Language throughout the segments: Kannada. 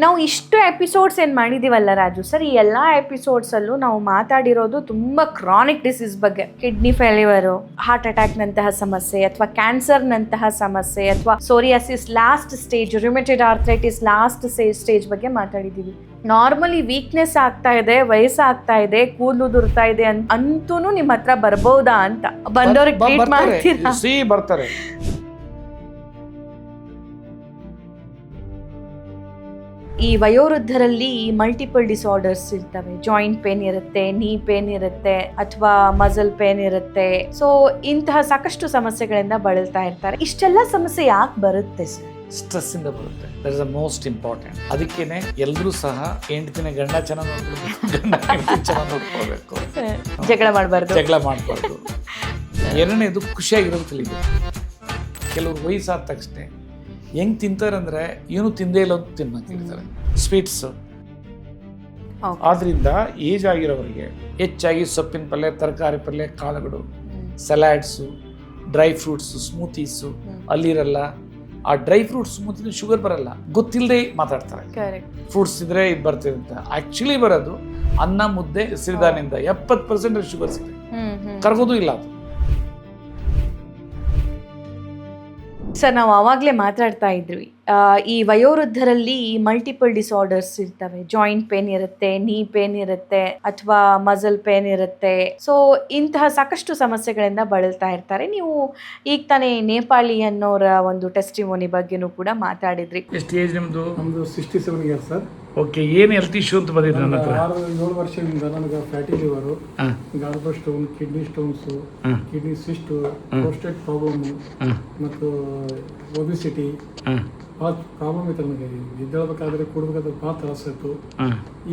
ನಾವು ಇಷ್ಟು ಎಪಿಸೋಡ್ಸ್ ಏನು ಮಾಡಿದ್ದೀವಲ್ಲ ರಾಜು ಸರ್, ಈ ಎಲ್ಲ ಎಪಿಸೋಡ್ಸಲ್ಲೂ ನಾವು ಮಾತಾಡಿರೋದು ತುಂಬ ಕ್ರಾನಿಕ್ ಡಿಸೀಸ್ ಬಗ್ಗೆ. ಕಿಡ್ನಿ ಫೇಲ್ಯೂರು, ಹಾರ್ಟ್ ಅಟ್ಯಾಕ್ನಂತಹ ಸಮಸ್ಯೆ, ಅಥವಾ ಕ್ಯಾನ್ಸರ್ನಂತಹ ಸಮಸ್ಯೆ, ಅಥವಾ psoriasis last stage, rheumatoid arthritis last stage ಬಗ್ಗೆ ಮಾತಾಡಿದ್ದೀವಿ. ನಾರ್ಮಲಿ ವೀಕ್ನೆಸ್ ಆಗ್ತಾ ಇದೆ, ವಯಸ್ಸಾಗ್ತಾ ಇದೆ, ಕೂದಲು ಉದುರ್ತಾ ಇದೆ ಅಂತೂ ನಿಮ್ಮ ಹತ್ರ ಬರ್ಬೋದಾ ಅಂತ ಬಂದವ್ರಿಗೆ ಟ್ರೀಟ್ ಮಾಡ್ತೀರಾ? ಬರ್ತಾರೆ. ಈ ವಯೋವೃದ್ಧರಲ್ಲಿ ಮಲ್ಟಿಪಲ್ ಡಿಸಾರ್ಡರ್ಸ್ ಇರ್ತವೆ. ಜಾಯಿಂಟ್ ಪೇನ್ ಇರುತ್ತೆ, ನೀ ಪೇನ್ ಇರುತ್ತೆ, ಅಥವಾ ಮಸಲ್ ಪೇನ್ ಇರುತ್ತೆ. ಸೊ ಇಂತಹ ಸಾಕಷ್ಟು ಸಮಸ್ಯೆಗಳಿಂದ ಬಳಲ್ತಾ ಇರ್ತಾರೆ. ಇಷ್ಟೆಲ್ಲ ಸಮಸ್ಯೆ ಯಾಕೆ ಬರುತ್ತೆ ಸರ್? ಸ್ಟ್ರೆಸ್ ಇಂದ ಬರುತ್ತೆ. That is the most important. ಅದಕ್ಕೇನೆ ಎಲ್ಲರೂ ಸಹ ಹೆಂಡತಿನ ಗಂಡ ಚೆನ್ನಾಗಿ ನೋಡ್ಕೊಳ್ಬೇಕು, ಗಂಡ ಹೆಂಡತಿ ಚೆನ್ನಾಗಿ ನೋಡ್ಕೊಳ್ಬೇಕು, ಜಗಳ ಮಾಡಬಾರ್ದು. ಎರಡನೇದು ಖುಷಿಯಾಗಿರೋದು ಕಲಿಬೇಕು. ಕೆಲವರು ವಯಸ್ಸಾದ ತಕ್ಷಣ ಹೆಂಗ್ ತಿಂತಾರಂದ್ರೆ ಏನು ತಿಂದೇ ಇಲ್ಲ ಅಂತ ತಿನ್ನಂತಿರ್ತಾರೆ, ಸ್ವೀಟ್ಸ್. ಆದ್ರಿಂದ ಏಜ್ ಆಗಿರೋರಿಗೆ ಹೆಚ್ಚಾಗಿ ಸೊಪ್ಪಿನ ಪಲ್ಯ, ತರಕಾರಿ ಪಲ್ಯ, ಕಾಳುಗಳು, ಸಲಾಡ್ಸು, ಡ್ರೈ ಫ್ರೂಟ್ಸು, ಸ್ಮೂತೀಸು ಅಲ್ಲಿರಲ್ಲ. ಆ ಡ್ರೈ ಫ್ರೂಟ್ಸ್ ಸ್ಮೂತಿ ಶುಗರ್ ಬರಲ್ಲ, ಗೊತ್ತಿಲ್ಲದೆ ಮಾತಾಡ್ತಾರೆ. ಫ್ರೂಟ್ಸ್ ಇದ್ರೆ ಇದು ಬರ್ತದೆ ಅಂತ. ಆಕ್ಚುಲಿ ಬರೋದು ಅನ್ನ, ಮುದ್ದೆ, ಸಿರಿಧಾನ್ಯದಿಂದ 70% ಶುಗರ್ ಸಿಗುತ್ತೆ, ಕರಗೋದು ಇಲ್ಲ ಅದು. ಸರ್, ನಾವು ಆವಾಗಲೇ ಮಾತಾಡ್ತಾ ಇದ್ವಿ, ಈ ವಯೋವೃದ್ಧರಲ್ಲಿ ಮಲ್ಟಿಪಲ್ ಡಿಸಾರ್ಡರ್ಸ್ ಇರ್ತವೆ. ಜಾಯಿಂಟ್ ಪೇನ್ ಇರುತ್ತೆ, ನೀ ಪೇನ್ ಇರುತ್ತೆ, ಅಥವಾ ಮಸಲ್ ಪೇನ್ ಇರುತ್ತೆ. ಸೊ ಇಂತಹ ಸಾಕಷ್ಟು ಸಮಸ್ಯೆಗಳಿಂದ ಬಳಲ್ತಾ ಇರ್ತಾರೆ. ನೀವು ಈಗ ತಾನೇ ನೇಪಾಳಿ ಅನ್ನೋರ ಒಂದು ಟೆಸ್ಟಿಮೋನಿ ಬಗ್ಗೆನೂ ಕೂಡ ಮಾತಾಡಿದ್ರಿ. ಎಷ್ಟು ಏಜ್ ನಿಮ್ಮದು? ನಮ್ಮದು 67 ಇಯರ್ಸ್ ಸರ್. ಓಕೆ, ಏನು ಹೆಲ್ತ್ ಇಶ್ಯೂ ಅಂತ ಬಂದಿದ್ದು ನನ್ನ ಹತ್ರ? 6-7 ವರ್ಷದಿಂದ ನನಗೆ fatty liver, gallbladder stone, kidney stones, kidney cyst, prostate problem ಮತ್ತು ಒಬಿಸಿಟಿ ಭಾಳ ಪ್ರಾಬ್ಲಮ್ ಇತ್ತು ನನಗೆ. ಎದ್ದೇಳಬೇಕಾದ್ರೆ ಕೂಡಬೇಕಾದ್ರೆ ಭಾಳ ತ್ರಾಸ ಇತ್ತು.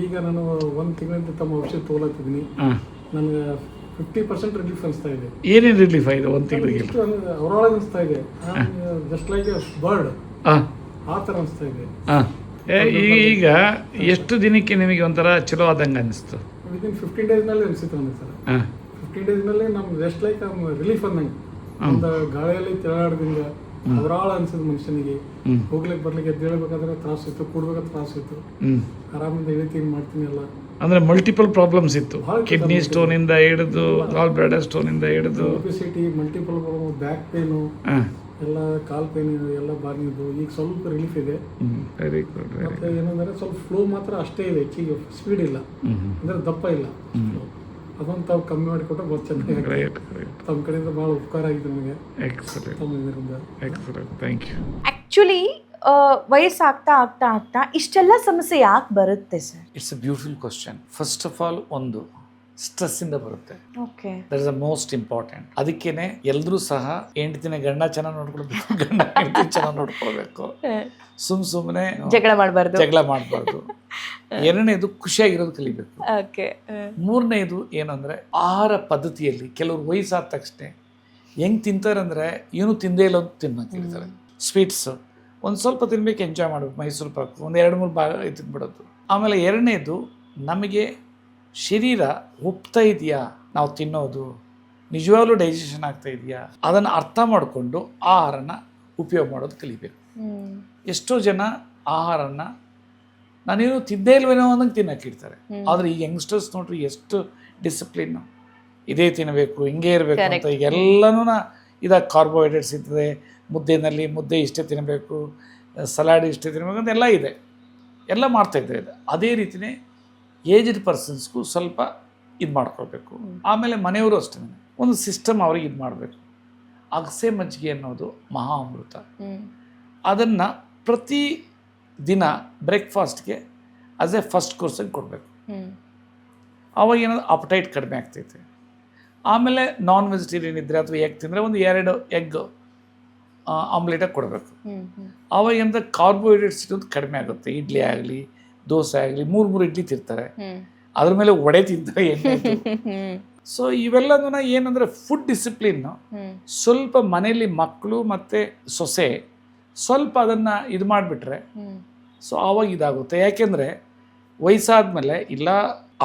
ಈಗ ನಾನು 1 ತಿಂಗಳಿಂದ ತಮ್ಮ ಔಷಧಿ ತೊಗೊಳತ್ತಿದ್ದೀನಿ. ನನಗೆ 50% ರಿಲೀಫ್ ಅನಿಸ್ತಾ ಇದೆ. ಏನೇನು ರಿಲೀಫ್ ಆಗಿದೆ 1 ತಿಂಗಳಿಗೆ? ಅವರೊಳಗೆ ಅನಿಸ್ತಾ ಇದೆ, ಜಸ್ಟ್ ಲೈಕ್ ಎ ಬರ್ಡ್, ಆ ಥರ ಅನಿಸ್ತಾ ಇದೆ. ಈಗ ಎಷ್ಟು ದಿನಕ್ಕೆ ನಿಮಗೆ ಒಂಥರ ಚಲೋ ಆದಂಗೆ ಅನಿಸ್ತು? ವಿದಿನ್ 15 ಡೇಸ್ನಲ್ಲಿ ಅನಿಸಿತ್ತು ನನಗೆ ಸರ್. 15 ಡೇಸ್ನಲ್ಲಿ ನಮ್ಗೆ ಜಸ್ಟ್ ಲೈಕ್ ರಿಲೀಫ್ ಅಂದಂಗೆ. ಒಂದು ಗಾಳಿಯಲ್ಲಿ ತಿರುಗಾಡದಿಂದ ಅವರಾಳ ಅನ್ಸಿದ್ ಮನುಷ್ಯನಿಗೆ. ಹೋಗ್ಲಿಕ್ಕೆ ಬರ್ಲಿಕ್ಕೆ ಎದ್ದೇಳಬೇಕಾದ್ರೆ ತ್ರಾಸ ಇತ್ತು, ಕೂಡ್ಬೇಕಾದ್ರೆ ತ್ರಾಸ ಇತ್ತು. ಆರಾಮಿಂದ ಇಳಿತೀನಿ, ಮಾಡ್ತೀನಿ ಎಲ್ಲ. ಅಂದ್ರೆ ಮಲ್ಟಿಪಲ್ ಪ್ರಾಬ್ಲಮ್ಸ್ ಇತ್ತು, ಕಿಡ್ನಿ ಸ್ಟೋನ್ ಇಂದ ಹಿಡಿದು ಗಾಲ್ ಬ್ಲಾಡರ್ ಸ್ಟೋನ್ ಇಂದ ಹಿಡಿದು obesity, multiple problem, back pain ಎಲ್ಲ, ಕಾಲ್ ಪೇನ್ ಎಲ್ಲ ಬಾರಿದ್ದು. ಈಗ ಸ್ವಲ್ಪ ರಿಲೀಫ್ ಇದೆ. Very good. ಮತ್ತೆ ಏನಂದ್ರೆ ಸ್ವಲ್ಪ ಫ್ಲೋ ಮಾತ್ರ ಅಷ್ಟೇ ಇದೆ, ಹೆಚ್ಚಿಗೆ ಸ್ಪೀಡ್ ಇಲ್ಲ, ಅಂದ್ರೆ ದಪ್ಪ ಇಲ್ಲ. ಅದೊಂದು ತಾವು ಕಮ್ಮಿ ಮಾಡಿಕೊಟ್ರೆ बहुत ಚೆನ್ನಾಗಿ. ತಮ್ಮ ಕಡೆಯಿಂದ ಭಾಳ ಉಪಕಾರ ಆಗಿದೆ ನನಗೆ. ಎಕ್ಸಲೆಂಟ್, ತಮ್ಮ ಇದರಿಂದ ಎಕ್ಸಲೆಂಟ್, ಥ್ಯಾಂಕ್ ಯು. ಆ್ಯಕ್ಚುಲಿ ವಯಸ್ಸಾಗ್ತಾ ಆಗ್ತಾ ಆಗ್ತಾ ಇಷ್ಟೆಲ್ಲ ಸಮಸ್ಯೆ ಯಾಕೆ ಬರುತ್ತೆ sir? It's a beautiful question. First of all, ಒಂದು ಸ್ಟ್ರೆಸ್ ಇಂದ ಬರುತ್ತೆ. Okay, that is the most important. ಅದಕ್ಕೇನೆ ಎಲ್ಲರೂ ಸಹ ಹೆಂಡತಿನ ಗಂಡ ಚೆನ್ನಾಗಿ ನೋಡ್ಕೊಳ್ಬೇಕು, ಗಂಡ ಹೆಂಡತಿ ಚೆನ್ನಾಗಿ ನೋಡ್ಕೊಳ್ಬೇಕು. ಸುಮ್ಮನೆ ಜಗಳ ಮಾಡಬಾರ್ದು. ಎರಡನೇದು ಖುಷಿಯಾಗಿರೋದು ಕಲಿಬೇಕು. ಓಕೆ. ಮೂರನೇದು ಏನಂದ್ರೆ ಆಹಾರ ಪದ್ಧತಿಯಲ್ಲಿ ಕೆಲವರು ವಯಸ್ಸಾದ ತಕ್ಷಣ ಹೆಂಗ್ ತಿಂತಾರಂದ್ರೆ ಏನು ತಿಂದೇ ಇಲ್ಲ ಅಂತ ತಿನ್ನಂತಿರ್ತಾರೆ. ಸ್ವೀಟ್ಸ್ ಒಂದು ಸ್ವಲ್ಪ ತಿನ್ಬೇಕು, ಎಂಜಾಯ್ ಮಾಡಬೇಕು, ಮೈಸೂರು ಪಾಕು ಒಂದು 2-3 ಭಾಗ ತಿಂದ್ಬಿಡೋದು. ಆಮೇಲೆ ಎರಡನೇದು, ನಮಗೆ ಶರೀರ ಒಪ್ತಾ ಇದೆಯಾ ನಾವು ತಿನ್ನೋದು, ನಿಜವಾಗ್ಲೂ ಡೈಜೆಷನ್ ಆಗ್ತಾ ಇದೆಯಾ, ಅದನ್ನು ಅರ್ಥ ಮಾಡಿಕೊಂಡು ಆಹಾರನ ಉಪಯೋಗ ಮಾಡೋದು ಕಲಿಬೇಕು. ಎಷ್ಟೋ ಜನ ಆಹಾರನ ನಾನೇನು ತಿಂದೇ ಇಲ್ವೇನೋ ಅನ್ನಂಗೆ ತಿನ್ನಕ್ಕಿಡ್ತಾರೆ. ಆದರೆ ಈಗ ಯಂಗ್ಸ್ಟರ್ಸ್ ನೋಡ್ರಿ ಎಷ್ಟು ಡಿಸಿಪ್ಲಿನ್, ಇದೇ ತಿನ್ನಬೇಕು, ಹಿಂಗೆ ಇರಬೇಕು ಅಂತ. ಈಗ ಎಲ್ಲನೂ ಇದಾಗ ಕಾರ್ಬೋಹೈಡ್ರೇಟ್ಸ್ ಇರ್ತದೆ, ಮುದ್ದೆ ಇಷ್ಟೇ ತಿನ್ನಬೇಕು, ಸಲಾಡ್ ಇಷ್ಟೇ ತಿನ್ನಬೇಕು ಅಂತ ಎಲ್ಲ ಇದೆ, ಎಲ್ಲ ಮಾಡ್ತಾಯಿದ್ದಾರೆ. ಅದೇ ರೀತಿಯೇ ಏಜ್ಡ್ ಪರ್ಸನ್ಸ್ಗೂ ಸ್ವಲ್ಪ ಇದು ಮಾಡ್ಕೊಳ್ಬೇಕು. ಆಮೇಲೆ ಮನೆಯವರು ಅಷ್ಟೇ ಒಂದು ಸಿಸ್ಟಮ್ ಅವ್ರಿಗೆ ಇದು ಮಾಡಬೇಕು. ಅಗಸೆ ಮಜ್ಜಿಗೆ ಅನ್ನೋದು ಮಹಾ ಅಮೃತ. ಅದನ್ನು ಪ್ರತಿ ದಿನ ಬ್ರೇಕ್ಫಾಸ್ಟ್ಗೆ ಆಸ್ ಎ ಫಸ್ಟ್ ಕೋರ್ಸಾಗಿ ಕೊಡಬೇಕು. ಅವಾಗ ಏನಾದ್ರು ಅಪಟೈಟ್ ಕಡಿಮೆ ಆಗ್ತೈತೆ. ಆಮೇಲೆ ನಾನ್ ವೆಜಿಟೇರಿಯನ್ ಇದ್ದರೆ ಅಥವಾ ಎಗ್ ತಿಂದರೆ ಒಂದು 2 ಎಗ್ ಆಮ್ಲೆಟಾಗಿ ಕೊಡಬೇಕು. ಅವಾಗ ಏನಾದ್ರು ಕಾರ್ಬೋಹೈಡ್ರೇಟ್ಸ್ ಇರೋದು ಕಡಿಮೆ ಆಗುತ್ತೆ. ಇಡ್ಲಿ ಆಗಲಿ, ದೋಸೆ ಆಗಲಿ, 3 ಇಡ್ಲಿ ತಿರ್ತಾರೆ, ಅದ್ರ ಮೇಲೆ ವಡೆ ತಿಂತಾರೆ, ಎಣ್ಣೆ. ಸೊ ಇವೆಲ್ಲದನ್ನ ಏನಂದ್ರೆ ಫುಡ್ ಡಿಸಿಪ್ಲಿನ್ ಸ್ವಲ್ಪ ಮನೆಯಲ್ಲಿ ಮಕ್ಕಳು ಮತ್ತೆ ಸೊಸೆ ಸ್ವಲ್ಪ ಅದನ್ನ ಇದು ಮಾಡಿಬಿಟ್ರೆ ಸೊ ಆವಾಗ ಇದಾಗುತ್ತೆ. ಯಾಕೆಂದ್ರೆ ವಯಸ್ಸಾದ್ಮೇಲೆ ಇಲ್ಲ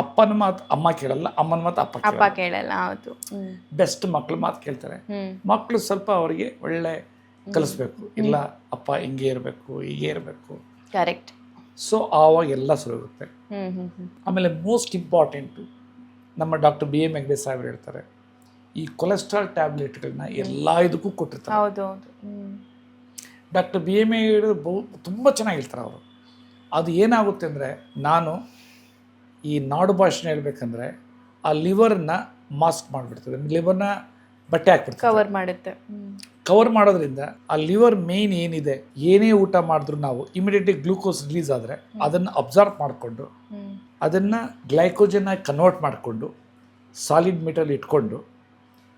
ಅಪ್ಪನ ಮಾತು ಅಮ್ಮ ಕೇಳಲ್ಲ, ಅಮ್ಮನ ಮಾತು ಅಪ್ಪ ಕೇಳಲ್ಲ. ಹೌದು, ಬೆಸ್ಟ್ ಮಕ್ಳು ಮಾತು ಕೇಳ್ತಾರೆ. ಮಕ್ಕಳು ಸ್ವಲ್ಪ ಅವರಿಗೆ ಒಳ್ಳೆ ಕಲಿಸ್ಬೇಕು. ಇಲ್ಲ ಅಪ್ಪ ಹಿಂಗೆ ಇರಬೇಕು, ಹೀಗೆ ಇರಬೇಕು. ಕರೆಕ್ಟ್. ಸೊ ಆವಾಗ ಎಲ್ಲ ಸರೋಗುತ್ತೆ. ಆಮೇಲೆ ಮೋಸ್ಟ್ ಇಂಪಾರ್ಟೆಂಟು ನಮ್ಮ ಡಾಕ್ಟರ್ BM ಹೆಗ್ಡೆ ಸಾಹೇಬ್ರು ಹೇಳ್ತಾರೆ, ಈ ಕೊಲೆಸ್ಟ್ರಾಲ್ ಟ್ಯಾಬ್ಲೆಟ್ಗಳನ್ನ ಎಲ್ಲ ಇದಕ್ಕೂ ಕೊಟ್ಟಿರ್ತಾರೆ. ಹೌದೌದು. ಡಾಕ್ಟರ್ BM ಹೆಗ್ಡೆ ತುಂಬ ಚೆನ್ನಾಗಿ ಹೇಳ್ತಾರೆ ಅವರು. ಅದು ಏನಾಗುತ್ತೆ ಅಂದರೆ, ನಾನು ಈ ನಾಡು ಭಾಷೆ ಹೇಳ್ಬೇಕಂದ್ರೆ ಆ ಲಿವರ್ನ ಮಾಸ್ಕ್ ಮಾಡಿಬಿಡ್ತದೆ, ಲಿವರ್ನ ಬಟ್ಟೆ ಹಾಕ್ಬಿಡ್ತದೆ, ಕವರ್ ಮಾಡುತ್ತೆ. ಕವರ್ ಮಾಡೋದ್ರಿಂದ ಆ ಲಿವರ್ ಮೇನ್ ಏನಿದೆ, ಏನೇ ಊಟ ಮಾಡಿದ್ರು ನಾವು ಇಮಿಡಿಯೇಟ್ಲಿ ಗ್ಲೂಕೋಸ್ ರಿಲೀಸ್ ಆದರೆ ಅದನ್ನು ಅಬ್ಸಾರ್ವ್ ಮಾಡಿಕೊಂಡು ಅದನ್ನು ಗ್ಲೈಕೋಜನ್ ಆಗಿ ಕನ್ವರ್ಟ್ ಮಾಡಿಕೊಂಡು ಸಾಲಿಡ್ ಮೀಟಲ್ಲಿ ಇಟ್ಕೊಂಡು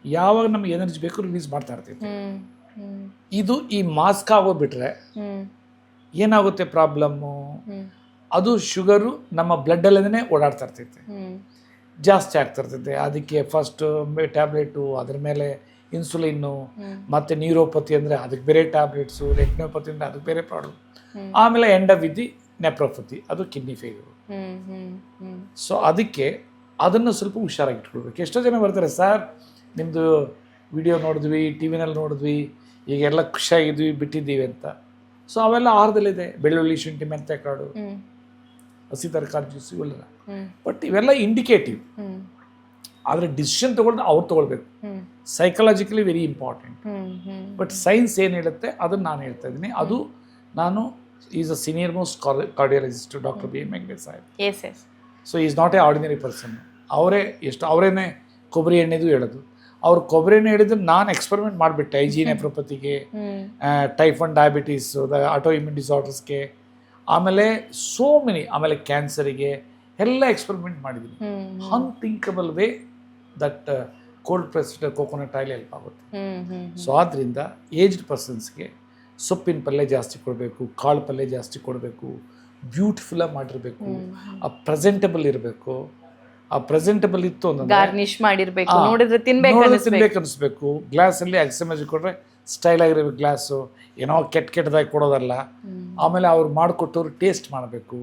ಯಾವಾಗ ನಮ್ಗೆ ಎನರ್ಜಿ ಬೇಕು ರಿಲೀಸ್ ಮಾಡ್ತಾ ಇರ್ತೈತೆ. ಇದು ಈ ಮಾಸ್ಕ್ ಆಗೋಗ್ಬಿಟ್ರೆ ಏನಾಗುತ್ತೆ ಪ್ರಾಬ್ಲಮ್ಮು, ಅದು ಶುಗರು ನಮ್ಮ ಬ್ಲಡ್ಡಲ್ಲೇ ಓಡಾಡ್ತಾ ಇರ್ತೈತೆ, ಜಾಸ್ತಿ ಆಗ್ತಾ ಇರ್ತೈತೆ. ಅದಕ್ಕೆ ಫಸ್ಟ್ ಟ್ಯಾಬ್ಲೆಟು, ಅದ್ರ ಮೇಲೆ ಇನ್ಸುಲಿನ್ನು, ಮತ್ತು ನ್ಯೂರೋಪತಿ ಅಂದರೆ ಅದಕ್ಕೆ ಬೇರೆ ಟ್ಯಾಬ್ಲೆಟ್ಸು, ರೆಟಿನೋಪತಿ ಅಂದರೆ ಅದಕ್ಕೆ ಬೇರೆ ಪ್ರಾಬ್ಲಮ್, ಆಮೇಲೆ ಎಂಡ್ ವಿತ್ ದಿ ನೆಪ್ರೋಪತಿ, ಅದು ಕಿಡ್ನಿ ಫೇಲ್ಯೂರು. ಸೊ ಅದಕ್ಕೆ ಅದನ್ನು ಸ್ವಲ್ಪ ಹುಷಾರಾಗಿ ಇಟ್ಕೊಳ್ಬೇಕು. ಎಷ್ಟೋ ಜನ ಬರ್ತಾರೆ, ಸರ್ ನಿಮ್ಮದು ವಿಡಿಯೋ ನೋಡಿದ್ವಿ, ಟಿ ವಿನಲ್ಲಿ ನೋಡಿದ್ವಿ, ಈಗೆಲ್ಲ ಖುಷಿಯಾಗಿದ್ವಿ, ಬಿಟ್ಟಿದ್ದೀವಿ ಅಂತ. ಸೊ ಅವೆಲ್ಲ ಆಹಾರದಲ್ಲಿದೆ, ಬೆಳ್ಳುಳ್ಳಿ, ಶುಂಠಿ, ಮೆಂತ್ಯ ಕಾಳು, ಹಸಿ ತರಕಾರಿ ಜ್ಯೂಸ್ ಇವೆಲ್ಲ. ಬಟ್ ಇವೆಲ್ಲ ಇಂಡಿಕೇಟಿವ್, ಆದರೆ ಡಿಸಿಷನ್ ತೊಗೊಂಡು ಅವ್ರು ತೊಗೊಳ್ಬೇಕು. Psychologically very important. But science ಏನು ಹೇಳುತ್ತೆ ಅದನ್ನು ನಾನು ಹೇಳ್ತಾ ಇದ್ದೀನಿ. ಅದು ನಾನು is a senior most cardiologist doctor BM Hegde ಸಾಹೇಬ್. So is not a ordinary person. ಅವರೇನೆ ಕೊಬ್ಬರಿ ಎಣ್ಣೆದು ಹೇಳೋದು. ಅವ್ರು ಕೊಬ್ಬರಿ ಎಣ್ಣೆ ಹೇಳಿದ್ರೆ ನಾನು ಎಕ್ಸ್ಪೆರಿಮೆಂಟ್ ಮಾಡಿಬಿಟ್ಟೆ, ಐಜಿ ನೆಪ್ರೋಪತಿಗೆ, ಟೈಪ್ 1 ಡಯಾಬಿಟೀಸು, ಆಟೋ ಇಮ್ಯೂನ್ ಡಿಸಾರ್ಡರ್ಸ್ಗೆ, ಆಮೇಲೆ ಸೋ ಮೆನಿ, ಆಮೇಲೆ ಕ್ಯಾನ್ಸರಿಗೆ ಎಲ್ಲ ಎಕ್ಸ್ಪೆರಿಮೆಂಟ್ ಮಾಡಿದ್ದೀನಿ. Unthinkable way that cold pressed coconut oil help ಆಗುತ್ತೆ. ಸೊ ಆದ್ದರಿಂದ ಏಜ್ಡ್ ಪರ್ಸನ್ಸ್ಗೆ ಸೊಪ್ಪಿನ ಪಲ್ಯ ಜಾಸ್ತಿ ಕೊಡಬೇಕು, ಕಾಳು ಪಲ್ಯ ಜಾಸ್ತಿ ಕೊಡಬೇಕು, ಬ್ಯೂಟಿಫುಲ್ಲಾಗಿ ಮಾಡಿರಬೇಕು, ಆ ಪ್ರೆಸೆಂಟಬಲ್ ಇರಬೇಕು. ಆ ಪ್ರೆಸೆಂಟಬಲ್ ಇತ್ತು ಅಂದ್ರೆ ಗಾರ್ನಿಶ್ ಮಾಡಿರಬೇಕು, ನೋಡಿದ್ರೆ ತಿನ್ಬೇಕು ಅನಿಸ್ಬೇಕು. ಗ್ಲಾಸಲ್ಲಿ ಅಕ್ಸಮಜಿ ಕೊಟ್ಟರೆ ಸ್ಟೈಲ್ ಆಗಿರಬೇಕು ಗ್ಲಾಸು, ಏನೋ ಕೆಟ್ಟದಾಗಿ ಕೊಡೋದಲ್ಲ. ಆಮೇಲೆ ಅವ್ರು ಮಾಡಿಕೊಟ್ಟವ್ರು ಟೇಸ್ಟ್ ಮಾಡಬೇಕು,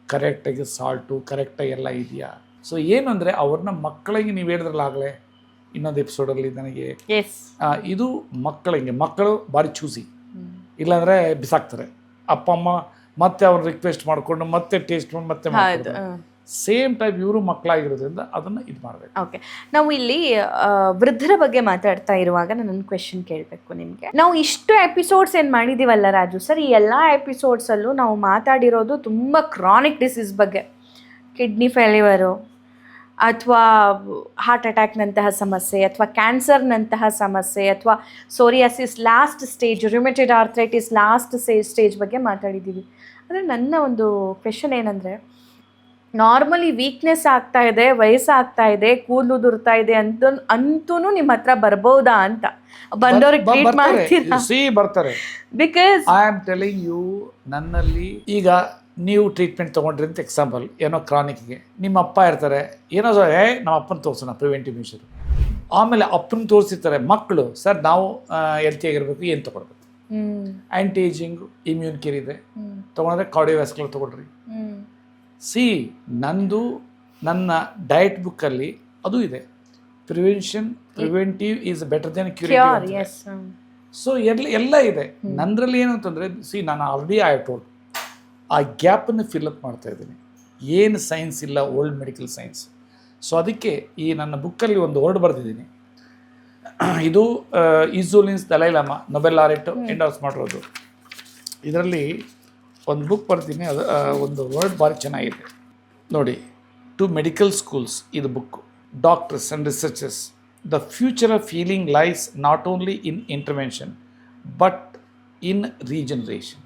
ಕರೆಕ್ಟಾಗಿ ಸಾಲ್ಟು ಕರೆಕ್ಟಾಗಿ ಎಲ್ಲ ಇದೆಯಾ. ಸೊ ಏನು ಅಂದರೆ ಅವ್ರನ್ನ ಮಕ್ಕಳಿಗೆ ನೀವು ಹೇಳಿದ್ರಲ್ಲ ಆಗಲೇ ಇನ್ನೊಂದು ಎಪಿಸೋಡಲ್ಲಿ ನನಗೆ, ಇದು ಮಕ್ಕಳು ಭಾರಿ ಚೂಸಿ, ಇಲ್ಲಾಂದರೆ ಬಿಸಾಕ್ತಾರೆ. ಅಪ್ಪ ಅಮ್ಮ ಮತ್ತೆ ಅವ್ರು ರಿಕ್ವೆಸ್ಟ್ ಮಾಡಿಕೊಂಡು ಮತ್ತೆ ಟೇಸ್ಟ್ ಮಾಡಿ ಮತ್ತೆ ಸೇಮ್ ಟೈಪ್ ಇವರು ಮಕ್ಕಳಾಗಿರೋದ್ರಿಂದ ಅದನ್ನು ಇದು ಮಾಡಬೇಕು. ಓಕೆ, ನಾವು ಇಲ್ಲಿ ವೃದ್ಧರ ಬಗ್ಗೆ ಮಾತಾಡ್ತಾ ಇರುವಾಗ ನಾನೊಂದು ಕ್ವೆಶನ್ ಕೇಳಬೇಕು ನಿಮಗೆ. ನಾವು ಇಷ್ಟು ಎಪಿಸೋಡ್ಸ್ ಏನು ಮಾಡಿದ್ದೀವಲ್ಲ ರಾಜು ಸರ್, ಈ ಎಲ್ಲ ಎಪಿಸೋಡ್ಸಲ್ಲೂ ನಾವು ಮಾತಾಡಿರೋದು ತುಂಬ ಕ್ರಾನಿಕ್ ಡಿಸೀಸ್ ಬಗ್ಗೆ, ಕಿಡ್ನಿ ಫೇಲ್ಯೂರು ಅಥವಾ ಹಾರ್ಟ್ ಅಟ್ಯಾಕ್ನಂತಹ ಸಮಸ್ಯೆ, ಅಥವಾ ಕ್ಯಾನ್ಸರ್ನಂತಹ ಸಮಸ್ಯೆ, ಅಥವಾ psoriasis last stage, rheumatoid arthritis last stage ಬಗ್ಗೆ ಮಾತಾಡಿದ್ದೀವಿ. ಆದರೆ ನನ್ನ ಒಂದು ಕ್ವೆಶನ್ ಏನಂದರೆ, ನಾರ್ಮಲಿ ವೀಕ್ನೆಸ್ ಆಗ್ತಾ ಇದೆ, ವಯಸ್ಸಾಗ್ತಾ ಇದೆ, ಕೂದಲು ಉದುರ್ತಾ ಇದೆ ಅಂತೂ ನಿಮ್ಮ ಹತ್ರ ಬರ್ಬೋದಾ ಅಂತ ಬಂದವ್ರಿಗೆ ಟ್ರೀಟ್ ಮಾಡ್ತೀರಾ? ಬರ್ತಾರೆ. Because I am telling you, ನನ್ನಲ್ಲಿ ಈಗ ನೀವು ಟ್ರೀಟ್ಮೆಂಟ್ ತೊಗೊಂಡ್ರಿ ಅಂತ ಎಕ್ಸಾಂಪಲ್, ಏನೋ ಕ್ರಾನಿಕ್ಗೆ ನಿಮ್ಮ ಅಪ್ಪ ಇರ್ತಾರೆ, ಏನೋ ನಮ್ಮ ಅಪ್ಪನ ತೋರಿಸೋಣ ಪ್ರಿವೆಂಟಿವ್ ಮೆಷರ್, ಆಮೇಲೆ ಅಪ್ಪನ ತೋರಿಸಿರ್ತಾರೆ ಮಕ್ಕಳು, ಸರ್ ನಾವು ಹೆಲ್ತಿಯಾಗಿರ್ಬೇಕು, ಏನು ತೊಗೊಳ್ಬೇಕು, ಆ್ಯಂಟಿ ಏಜಿಂಗು, ಇಮ್ಯೂನ್ ಕೇರ್ ಇದೆ ತೊಗೊಂಡ್ರೆ, ಕಾರ್ಡಿಯೋವ್ಯಾಸ್ಕ್ಯುಲರ್ ತೊಗೊಳ್ರಿ. ನನ್ನ ಡಯಟ್ ಬುಕ್ಕಲ್ಲಿ ಅದು ಇದೆ, preventive is better than curative. So ಎಲ್ಲ ಇದೆ ನನ್ನರಲ್ಲಿ. ಏನು ಅಂತಂದರೆ, ನಾನು ಆಲ್ರೆಡಿ ಐ ಟೋಲ್ಡ್, ಆ ಗ್ಯಾಪನ್ನು ಫಿಲ್ಅಪ್ ಮಾಡ್ತಾ ಇದ್ದೀನಿ. ಏನು ಸೈನ್ಸ್ ಇಲ್ಲ, ಓಲ್ಡ್ ಮೆಡಿಕಲ್ ಸೈನ್ಸ್. ಸೊ ಅದಕ್ಕೆ ಈ ನನ್ನ ಬುಕ್ಕಲ್ಲಿ ಒಂದು ವರ್ಡ್ ಬರೆದಿದ್ದೀನಿ. ಇದು ಇಜುಲಿನ್ಸ್ Dalai Lama Nobel laureate endorse ಮಾಡಿರೋದು. ಇದರಲ್ಲಿ ಒಂದು ಬುಕ್ ಬರ್ತೀನಿ, ಅದು ಒಂದು ವರ್ಡ್ ಭಾರಿ ಚೆನ್ನಾಗಿದೆ ನೋಡಿ. ಟು ಮೆಡಿಕಲ್ ಸ್ಕೂಲ್ಸ್ ಇದು book, doctors and researchers, the future of healing lies not only in intervention but in regeneration.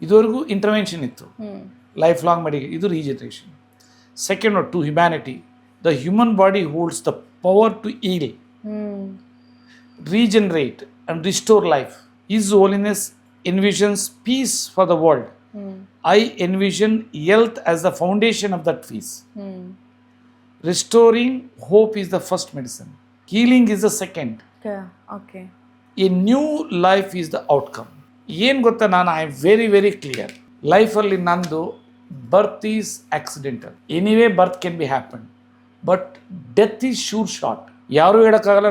ಇದುವರೆಗೂ ಇಂಟರ್ವೆನ್ಷನ್ ಇತ್ತು, ಲೈಫ್ ಲಾಂಗ್ ಮೆಡಿಕಲ್, ಇದು regeneration. Second, to humanity, the human body holds the power to heal, regenerate and restore life. His Holiness envisions peace for the world. I envision health as the foundation of that peace. Restoring hope is the first medicine. Healing is the second. Okay. A new life is the outcome. ಏನು ಗೊತ್ತಾ, ನಾನು I am very very clear. ಲೈಫಲ್ಲಿ ನಂದು birth is accidental. Anyway birth can be happen, but death is sure shot. ಯಾರೂ ಹೇಳೋಕ್ಕಾಗಲ್ಲ.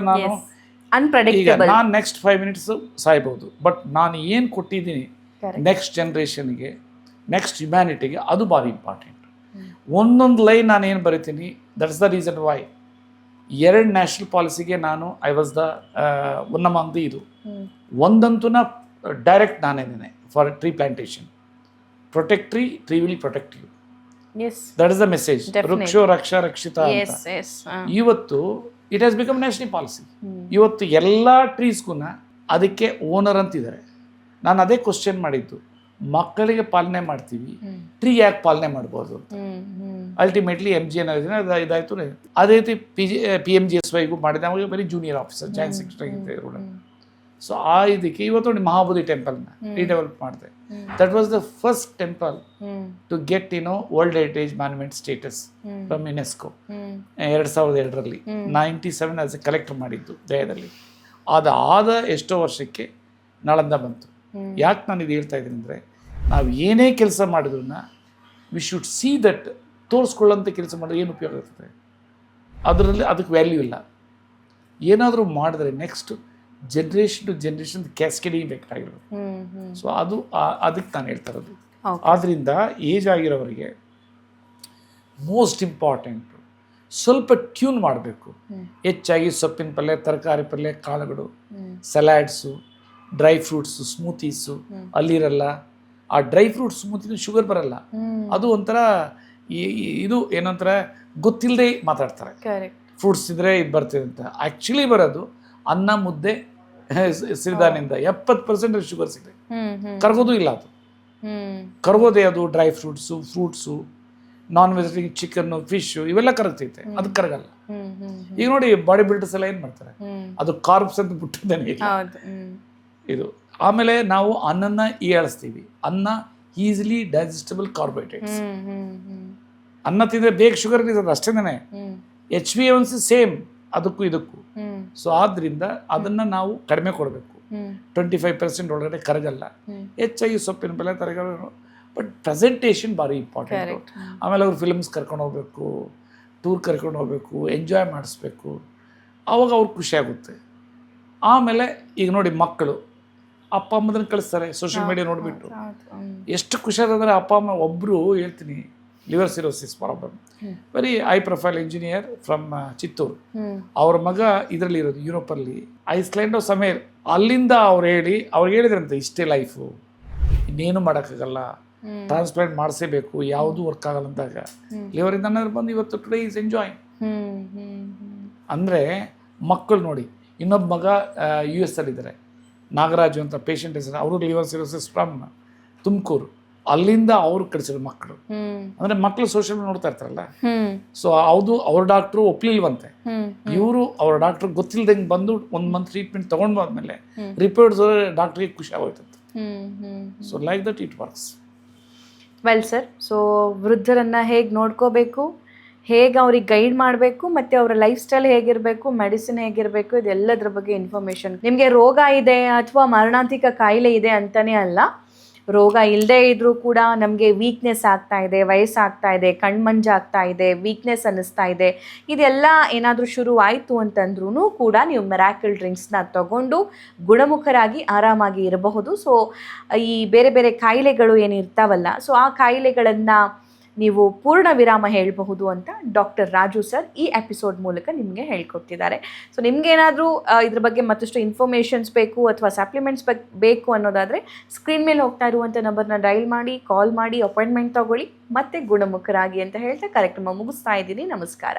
ಈಗ ನಾನು ನೆಕ್ಸ್ಟ್ 5 minutes ಸಾಯ್ಬೋದು, ಬಟ್ ನಾನು ಏನು ಕೊಟ್ಟಿದ್ದೀನಿ ನೆಕ್ಸ್ಟ್ ಜನ್ರೇಷನ್ಗೆ, ನೆಕ್ಸ್ಟ್ ಹ್ಯುಮ್ಯಾನಿಟಿಗೆ ಅದು ಭಾರಿ ಇಂಪಾರ್ಟೆಂಟ್. ಒಂದೊಂದು ಲೈನ್ ನಾನು ಏನು ಬರಿತೀನಿ, that's the reason why 2 national ಪಾಲಿಸಿಗೆ ನಾನು I was the one among the ಇದು. ಒಂದಂತೂ ಡೈರೆಕ್ಟ್ ನಾನೇನೆ for tree plantation, protect tree will protect you. That is the message. ವೃಕ್ಷೋ ರಕ್ಷ ರಕ್ಷಿತ ಅಂತ. ಇವತ್ತು it has become national policy. ಇವತ್ತು ಎಲ್ಲ ಟ್ರೀಸ್ಗೂ ಅದಕ್ಕೆ ಓನರ್ ಅಂತಿದ್ದಾರೆ. ನಾನು ಅದೇ ಕ್ವಶನ್ ಮಾಡಿದ್ದು, ಮಕ್ಕಳಿಗೆ ಪಾಲನೆ ಮಾಡ್ತೀವಿ, ಟ್ರೀ ಯಾಕೆ ಪಾಲನೆ ಮಾಡ್ಬೋದು ಅಂತ. ಅಲ್ಟಿಮೇಟ್ಲಿ MGN ಇದಾಯಿತು. ಅದೇ ರೀತಿ PMGSYಗೂ ಮಾಡಿದೆ. ಅವಾಗ ಬರೀ junior officer, joint secretary. So ಆ ಇದಕ್ಕೆ ಇವತ್ತು ಮಹಾಬೋಧಿ ಟೆಂಪಲ್ನ ರೀಡೆವಲಪ್ ಮಾಡಿದೆ. That was the first temple to get world heritage monument status from UNESCO 2002ರಲ್ಲಿ. 97 ಆಸ್ ಎ ಕಲೆಕ್ಟರ್ ಮಾಡಿದ್ದು ದಯದಲ್ಲಿ. ಅದಾದ ಎಷ್ಟೋ ವರ್ಷಕ್ಕೆ ನಳಂದ ಬಂತು. ಯಾಕೆ ನಾನು ಇದು ಹೇಳ್ತಾ ಇದ್ದೀನಿ ಅಂದರೆ, ನಾವು ಏನೇ ಕೆಲಸ ಮಾಡಿದ್ರು ವಿ ಶುಡ್ ಸಿ ದಟ್. ತೋರಿಸ್ಕೊಳ್ಳೋಂಥ ಕೆಲಸ ಮಾಡಿದ್ರೆ ಏನು ಉಪಯೋಗ ಇರ್ತದೆ? ಅದಕ್ಕೆ ವ್ಯಾಲ್ಯೂ ಇಲ್ಲ. ಏನಾದರೂ ಮಾಡಿದ್ರೆ next generation to generation cascading ಬೇಕಾಗಿರೋದು. ಸೊ ಅದಕ್ಕೆ ನಾನು ಹೇಳ್ತಾ ಇರೋದು. ಆದ್ದರಿಂದ ಏಜ್ ಆಗಿರೋರಿಗೆ ಮೋಸ್ಟ್ ಇಂಪಾರ್ಟೆಂಟು ಸ್ವಲ್ಪ ಟ್ಯೂನ್ ಮಾಡಬೇಕು. ಹೆಚ್ಚಾಗಿ ಸೊಪ್ಪಿನ ಪಲ್ಯ, ತರಕಾರಿ ಪಲ್ಯ, ಕಾಳುಗಳು, ಸಲಾಡ್ಸು, ಡ್ರೈ ಫ್ರೂಟ್ಸು, ಸ್ಮೂತೀಸು ಅಲ್ಲಿರಲ್ಲ. ಆ ಡ್ರೈ ಫ್ರೂಟ್ಸ್ ಸ್ಮೂತಿನ ಶುಗರ್ ಬರಲ್ಲ. ಅದು ಒಂಥರ ಇದು ಏನಂತಾರೆ ಗೊತ್ತಿಲ್ಲದೆ ಮಾತಾಡ್ತಾರೆ. ಫ್ರೂಟ್ಸ್ ಇದ್ರೆ ಇದು ಬರ್ತಿದೆ ಅಂತ. ಆ್ಯಕ್ಚುಲಿ ಬರೋದು ಅನ್ನ, ಮುದ್ದೆ, ಸಿರಿಧಾನ್ಯದಿಂದ 70% ಶುಗರ್ ಸಿಗುತ್ತೆ. ಕರಗೋದು ಇಲ್ಲ ಅದು. ಕರಗೋದೇ ಅದು dry fruits, non vegetarian chicken, fish ಇವೆಲ್ಲ ಕರಗ್ತೈತೆ. ಅದು ಕರಗಲ್ಲ. ಈಗ ನೋಡಿ ಬಾಡಿ ಬಿಲ್ಡರ್ಸ್ ಎಲ್ಲ ಏನು ಮಾಡ್ತಾರೆ, ಅದು ಕಾರ್ಬ್ಸ್ ಅಂತ ಬಿಟ್ಟಿದ್ದೇನೆ ಇದು. ಆಮೇಲೆ ನಾವು ಅನ್ನನ ಹೀಯಾಳಿಸ್ತೀವಿ. ಅನ್ನ ಈಸಿಲಿ ಡೈಜೆಸ್ಟಬಲ್ ಕಾರ್ಬೋಹೈಡ್ರೇಟ್ಸ್. ಅನ್ನ ತಿಂದರೆ ಬೇಗ ಶುಗರ್ ಇರೋದು ಅಷ್ಟೇನೆ. HbA1c ಸೇಮ್ ಅದಕ್ಕೂ ಇದಕ್ಕೂ. ಸೊ ಆದ್ದರಿಂದ ಅದನ್ನು ನಾವು ಕಡಿಮೆ ಕೊಡಬೇಕು. 25% ಒಳಗಡೆ ಕರಗಲ್ಲ. ಹೆಚ್ಚಾಗಿ ಸೊಪ್ಪಿನ ಪಲ್ಯ, ತರಕಾರಿ. ಬಟ್ ಪ್ರೆಸೆಂಟೇಷನ್ ಭಾರಿ ಇಂಪಾರ್ಟೆಂಟ್. ಆಮೇಲೆ ಅವ್ರು ಫಿಲ್ಮ್ಸ್ ಕರ್ಕೊಂಡು ಹೋಗ್ಬೇಕು, ಟೂರ್ ಕರ್ಕೊಂಡು ಹೋಗ್ಬೇಕು, ಎಂಜಾಯ್ ಮಾಡಿಸ್ಬೇಕು. ಆವಾಗ ಅವ್ರಿಗೆ ಖುಷಿ ಆಗುತ್ತೆ. ಆಮೇಲೆ ಈಗ ನೋಡಿ, ಮಕ್ಕಳು ಅಪ್ಪ ಅಮ್ಮದನ್ನು ಕಳಿಸ್ತಾರೆ ಸೋಷಿಯಲ್ ಮೀಡಿಯಾ ನೋಡಿಬಿಟ್ಟು. ಎಷ್ಟು ಖುಷಿ ಆದಂದರೆ ಅಪ್ಪ ಅಮ್ಮ ಒಬ್ಬರು ಹೇಳ್ತೀನಿ, liver cirrhosis problem, very high profile engineer from Chittoor. ಅವ್ರ ಮಗ ಇದರಲ್ಲಿ ಇರೋದು ಯುರೋಪಲ್ಲಿ, ಐಸ್ಲ್ಯಾಂಡ್ ಸಮೀರ್. ಅಲ್ಲಿಂದ ಅವ್ರಿಗೆ ಹೇಳಿದ್ರಂತೆ, ಇಷ್ಟೇ ಲೈಫು, ಇನ್ನೇನು ಮಾಡೋಕ್ಕಾಗಲ್ಲ, ಟ್ರಾನ್ಸ್ಪ್ಲಾಂಟ್ ಮಾಡಿಸೇಬೇಕು, ಯಾವುದೂ ವರ್ಕ್ ಆಗಲ್ಲ ಅಂದಾಗ ಲಿವರಿಂದ ಬಂದು ಇವತ್ತು ಟುಡೇ ಈಸ್ ಎಂಜಾಯಿಂಗ್. ಅಂದರೆ ಮಕ್ಕಳು ನೋಡಿ, ಇನ್ನೊಬ್ಬ ಮಗ US ಅಲ್ಲಿದ್ದಾರೆ, ನಾಗರಾಜು ಅಂತ ಪೇಷಂಟ್ ಹೆಸರು. ಅವರು ಲಿವರ್ ಸಿರೋಸಿಸ್ ಫ್ರಮ್ ತುಮಕೂರು. ಅಲ್ಲಿಂದ ಅವ್ರು ಕಳಿಸಿದ್ರು ಮಕ್ಕಳು. ಅಂದರೆ ಮಕ್ಕಳು ಸೋಷಿಯಲ್ ನೋಡ್ತಾ ಇರ್ತಾರಲ್ಲ. ಸೊ ಅವ್ರ ಡಾಕ್ಟ್ರು ಒಪ್ಲಿಲ್ವಂತೆ. ಇವರು ಅವ್ರ ಡಾಕ್ಟ್ರ್ ಗೊತ್ತಿಲ್ದಂಗೆ ಬಂದು 1 ಮಂತ್ ಟ್ರೀಟ್ಮೆಂಟ್ ತೊಗೊಂಡು ಆದ್ಮೇಲೆ ರಿಪೋರ್ಟ್ಸ್ ಡಾಕ್ಟ್ರಿಗೆ ಖುಷಿ ಆಗೋಯ್ತಂತೆ. So like that it works. Well sir, so ವೃದ್ಧರನ್ನು ಹೇಗೆ ನೋಡ್ಕೋಬೇಕು, ಹೇಗೆ ಅವ್ರಿಗೆ ಗೈಡ್ ಮಾಡಬೇಕು, ಮತ್ತು ಅವರ ಲೈಫ್ ಸ್ಟೈಲ್ ಹೇಗಿರಬೇಕು, ಮೆಡಿಸಿನ್ ಹೇಗಿರಬೇಕು, ಇದೆಲ್ಲದ್ರ ಬಗ್ಗೆ ಇನ್ಫಾರ್ಮೇಷನ್. ನಿಮಗೆ ರೋಗ ಇದೆ ಅಥವಾ ಮರಣಾಂತಿಕ ಕಾಯಿಲೆ ಇದೆ ಅಂತಲೇ ಅಲ್ಲ, ರೋಗ ಇಲ್ಲದೇ ಇದ್ದರೂ ಕೂಡ ನಮಗೆ ವೀಕ್ನೆಸ್ ಆಗ್ತಾ ಇದೆ, ವಯಸ್ಸಾಗ್ತಾ ಇದೆ, ಕಣ್ಮಂಜಾಗ್ತಾ ಇದೆ, ವೀಕ್ನೆಸ್ ಅನ್ನಿಸ್ತಾ ಇದೆ, ಇದೆಲ್ಲ ಏನಾದರೂ ಶುರು ಆಯಿತು ಅಂತಂದ್ರೂ ಕೂಡ ನೀವು ಮಿರಾಕಲ್ ಡ್ರಿಂಕ್ಸ್ನ ತಗೊಂಡು ಗುಣಮುಖರಾಗಿ ಆರಾಮಾಗಿ ಇರಬಹುದು. ಸೊ ಈ ಬೇರೆ ಬೇರೆ ಕಾಯಿಲೆಗಳು ಏನಿರ್ತಾವಲ್ಲ, ಸೊ ಆ ಕಾಯಿಲೆಗಳನ್ನು ನೀವು ಪೂರ್ಣ ವಿರಾಮ ಹೇಳಬಹುದು ಅಂತ ಡಾಕ್ಟರ್ ರಾಜು ಸರ್ ಈ ಎಪಿಸೋಡ್ ಮೂಲಕ ನಿಮಗೆ ಹೇಳ್ಕೊಟ್ಟಿದ್ದಾರೆ. ಸೊ ನಿಮಗೇನಾದರೂ ಇದ್ರ ಬಗ್ಗೆ ಮತ್ತಷ್ಟು ಇನ್ಫಾರ್ಮೇಷನ್ಸ್ ಬೇಕು ಅಥವಾ ಸಪ್ಲಿಮೆಂಟ್ಸ್ ಬೇಕು ಅನ್ನೋದಾದರೆ ಸ್ಕ್ರೀನ್ ಮೇಲೆ ಹೋಗ್ತಾ ಇರುವಂಥ ನಂಬರ್ನ ಡಯಲ್ ಮಾಡಿ, ಕಾಲ್ ಮಾಡಿ, ಅಪಾಯಿಂಟ್ಮೆಂಟ್ ತಗೊಳ್ಳಿ, ಮತ್ತೆ ಗುಣಮುಖರಾಗಿ ಅಂತ ಹೇಳ್ತಾ ಕಾರ್ಯಕ್ರಮ ಮುಗಿಸ್ತಾ ಇದ್ದೀನಿ. ನಮಸ್ಕಾರ.